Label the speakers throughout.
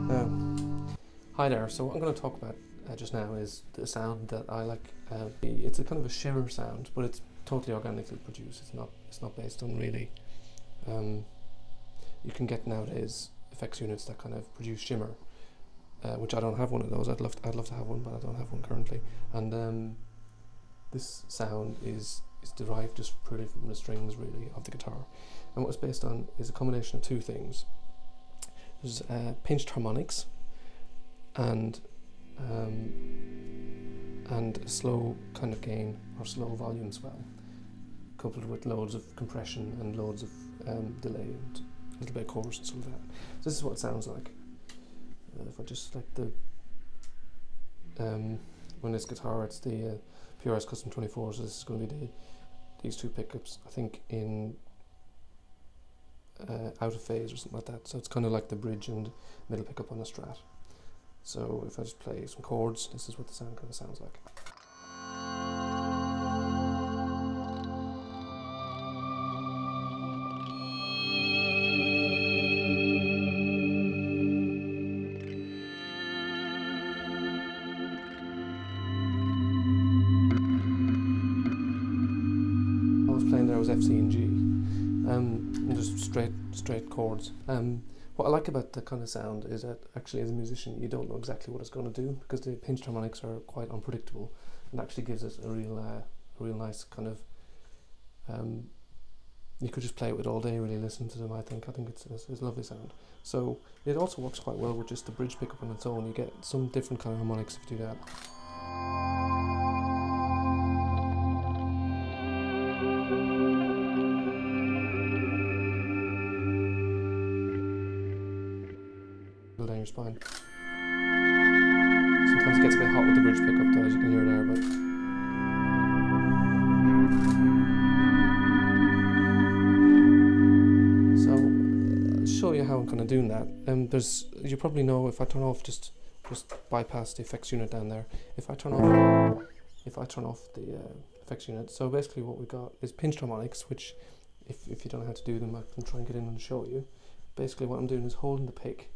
Speaker 1: Hi there, so what I'm going to talk about just now is the sound that I like. It's a kind of a shimmer sound, but it's totally organically produced. It's not based on really. You can get nowadays effects units that kind of produce shimmer, which I don't have one of those. I'd love to have one, but I don't have one currently. And this sound is derived just purely from the strings really of the guitar, and what it's based on is a combination of two things. There's pinched harmonics and a slow kind of gain or slow volume swell, coupled with loads of compression and loads of delay and a little bit of chorus and stuff like that. So this is what it sounds like. If I just select the on this guitar, it's the PRS Custom 24, so this is going to be these two pickups, I think in out of phase or something like that. So it's kind of like the bridge and middle pickup on a Strat. So if I just play some chords, this is what the sound kind of sounds like. I was playing there was F, C and G, and just straight chords. What I like about the kind of sound is that actually as a musician you don't know exactly what it's going to do, because the pinched harmonics are quite unpredictable, and actually gives it a real nice kind of, you could just play it with all day, really listen to them. I think it's a lovely sound. So it also works quite well with just the bridge pickup on its own. You get some different kind of harmonics if you do that. Down your spine. Sometimes it gets a bit hot with the bridge pickup though, as you can hear there, but so I'll show you how I'm kind of doing that. You probably know, if I turn off, just bypass the effects unit down there. If I turn off the effects unit, so basically what we got is pinched harmonics, which if you don't know how to do them, I can try and get in and show you. Basically what I'm doing is holding the pick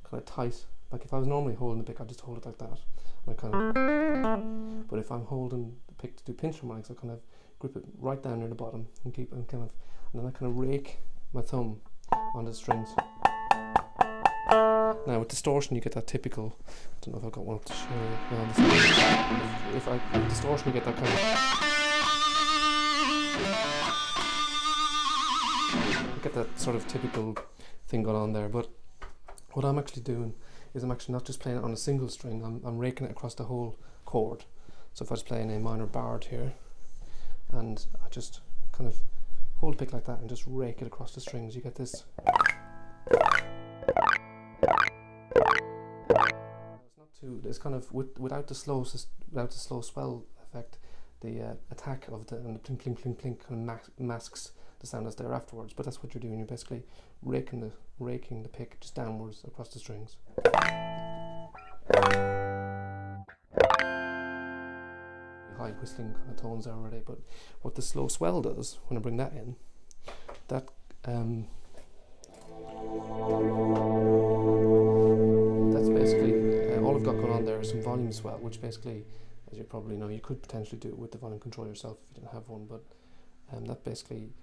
Speaker 1: kind of tight. Like if I was normally holding the pick, I'd just hold it like that. And I kind of, but if I'm holding the pick to do pinch harmonics, I kind of grip it right down near the bottom and and then I kind of rake my thumb onto the strings. Now with distortion, you get that typical. I don't know if I've got one up to show you. No, with distortion, you get that kind of. You get that sort of typical thing going on there, but what I'm actually doing is I'm actually not just playing it on a single string, I'm raking it across the whole chord. So if I was playing a minor barred here, and I just kind of hold the pick like that and just rake it across the strings, you get this. It's kind of without the slow swell effect, the attack of the and the plink plink plink plink kind of masks the sound that's there afterwards. But that's what you're doing. You're basically raking the pick just downwards across the strings. High whistling kind of tones there already. But what the slow swell does when I bring that in, that that's basically all I've got going on there is some volume swell, which basically, as you probably know, you could potentially do it with the volume control yourself if you didn't have one, but that basically,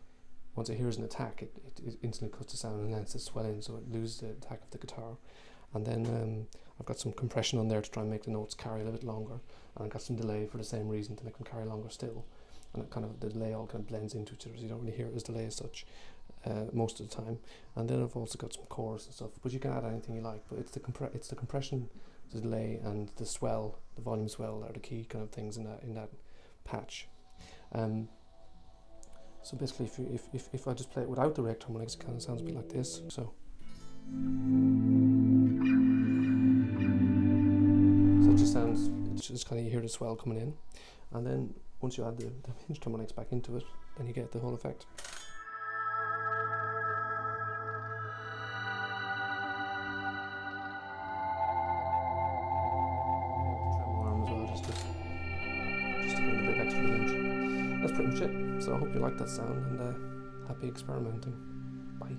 Speaker 1: once it hears an attack, it instantly cuts the sound and lets it swell in, so it loses the attack of the guitar. And then I've got some compression on there to try and make the notes carry a little bit longer, and I've got some delay for the same reason, to make them carry longer still. And it kind of, the delay all kind of blends into each other, so you don't really hear it as delay as such most of the time. And then I've also got some chorus and stuff, but you can add anything you like. But it's the compression, the delay, and the swell, the volume swell, are the key kind of things in that patch. So basically, if I just play it without the raked harmonics, it kind of sounds a bit like this. So it just sounds, it's just kind of, you hear the swell coming in, and then once you add the pinched harmonics back into it, then you get the whole effect. Tremolo arm as well, just to give it a bit of extra range. That's pretty much it. So I hope you like that sound, and happy experimenting. Bye.